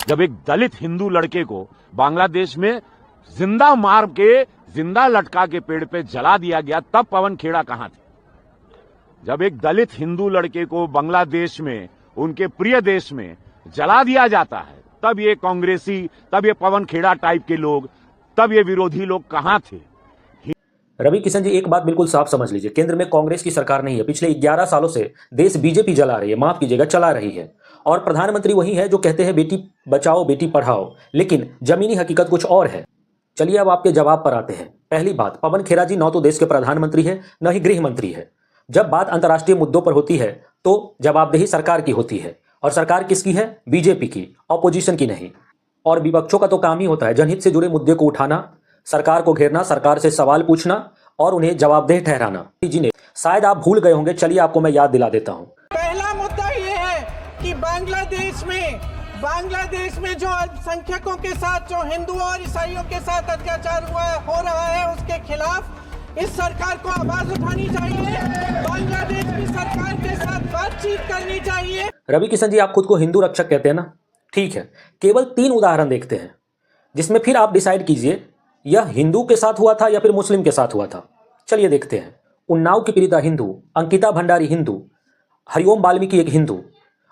जब एक दलित हिंदू लड़के को बांग्लादेश में जिंदा मार के, जिंदा लटका के पेड़ पे जला दिया गया, तब पवन खेड़ा कहां थे? जब एक दलित हिंदू लड़के को बांग्लादेश में, उनके प्रिय देश में जला दिया जाता है, तब ये कांग्रेसी, तब ये पवन खेड़ा टाइप के लोग, तब ये विरोधी लोग कहां थे? रवि किशन जी, एक बात बिल्कुल साफ समझ लीजिए, केंद्र में कांग्रेस की सरकार नहीं है। पिछले 11 सालों से देश बीजेपी जला रही है, माफ कीजिएगा चला रही है, और प्रधानमंत्री वही है जो कहते हैं बेटी बचाओ बेटी पढ़ाओ, लेकिन जमीनी हकीकत कुछ और है। चलिए अब आपके जवाब पर आते हैं। पहली बात, पवन खेड़ा जी न तो देश के प्रधानमंत्री है न ही गृह मंत्री है। जब बात अंतर्राष्ट्रीय मुद्दों पर होती है तो जवाबदेही सरकार की होती है, और सरकार किसकी है? बीजेपी की, ऑपोजिशन की नहीं। और विपक्षों का तो काम ही होता है जनहित से जुड़े मुद्दे को उठाना, सरकार को घेरना, सरकार से सवाल पूछना और उन्हें जवाबदेह ठहराना। जी ने शायद आप भूल गए होंगे, चलिए आपको मैं याद दिला देता हूं। पहला मुद्दा यह है कि बांग्लादेश में जो अल्पसंख्यकों के साथ, जो हिंदू और ईसाइयों के साथ अत्याचार हो रहा है, उसके खिलाफ इस सरकार को आवाज उठानी चाहिए, बांग्लादेश की सरकार के साथ बातचीत करनी चाहिए। रवि किशन जी, आप खुद को हिंदू रक्षक कहते हैं ना? ठीक है, केवल 3 उदाहरण देखते हैं जिसमें फिर आप डिसाइड कीजिए यह हिंदू के साथ हुआ था या फिर मुस्लिम के साथ हुआ था। चलिए देखते हैं। उन्नाव की पीड़िता हिंदू, अंकिता भंडारी हिंदू, हरिओम वाल्मीकि एक हिंदू,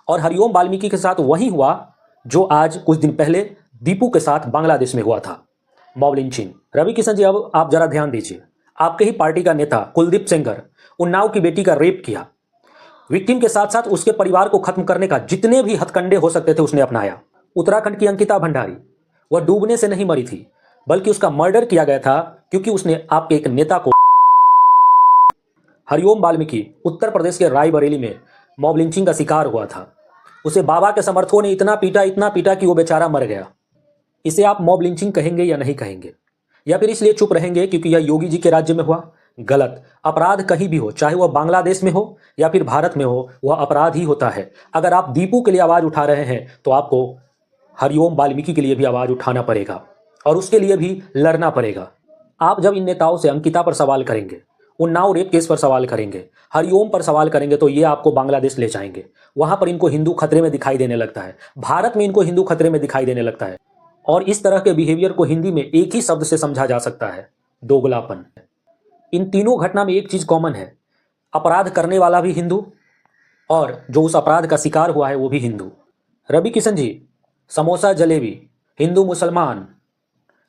और हरिओम वाल्मीकि के साथ वही हुआ जो आज कुछ दिन पहले दीपू के साथ बांग्लादेश में हुआ था, मॉब लिंचिंग। रवि किशन जी, अब आप जरा ध्यान दीजिए। आपके ही पार्टी का नेता कुलदीप सेंगर उन्नाव की बेटी का रेप किया, विक्टिम के साथ साथ उसके परिवार को खत्म करने का जितने भी हथकंडे हो सकते थे उसने अपनाया। उत्तराखंड की अंकिता भंडारी, वह डूबने से नहीं मरी थी, बल्कि उसका मर्डर किया गया था क्योंकि उसने आपके एक नेता को। हरिओम वाल्मीकि उत्तर प्रदेश के रायबरेली में मॉब लिंचिंग का शिकार हुआ था। उसे बाबा के समर्थकों ने इतना पीटा कि वो बेचारा मर गया। इसे आप मॉब लिंचिंग कहेंगे या नहीं कहेंगे? या फिर इसलिए चुप रहेंगे क्योंकि यह योगी जी के राज्य में हुआ? गलत। अपराध कहीं भी हो, चाहे वह बांग्लादेश में हो या फिर भारत में हो, वह अपराध ही होता है। अगर आप दीपू के लिए आवाज उठा रहे हैं तो आपको हरिओम वाल्मीकि के लिए भी आवाज उठाना पड़ेगा और उसके लिए भी लड़ना पड़ेगा। आप जब इन नेताओं से अंकिता पर सवाल करेंगे, उन्नाव रेप केस पर सवाल करेंगे, हरिओम पर सवाल करेंगे, तो ये आपको बांग्लादेश ले जाएंगे। वहां पर इनको हिंदू खतरे में दिखाई देने लगता है, भारत में इनको हिंदू खतरे में दिखाई देने लगता है। और इस तरह के बिहेवियर को हिंदी में एक ही शब्द से समझा जा सकता है, दोगलापन। इन तीनों घटना में एक चीज कॉमन है, अपराध करने वाला भी हिंदू और जो उस अपराध का शिकार हुआ है वो भी हिंदू। रवि किशन जी, समोसा जलेबी, हिंदू मुसलमान,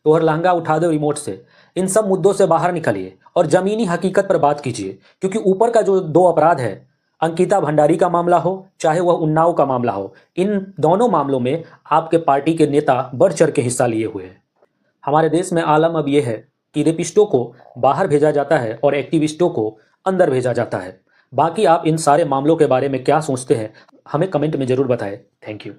तोहर लहंगा उठा दो रिमोट से, इन सब मुद्दों से बाहर निकलिए और जमीनी हकीकत पर बात कीजिए। क्योंकि ऊपर का जो 2 अपराध है, अंकिता भंडारी का मामला हो चाहे वह उन्नाव का मामला हो, इन दोनों मामलों में आपके पार्टी के नेता बढ़ चढ़ के हिस्सा लिए हुए हैं। हमारे देश में आलम अब यह है कि रेपिस्टों को बाहर भेजा जाता है और एक्टिविस्टों को अंदर भेजा जाता है। बाकी आप इन सारे मामलों के बारे में क्या सोचते हैं, हमें कमेंट में जरूर बताएं। Thank you.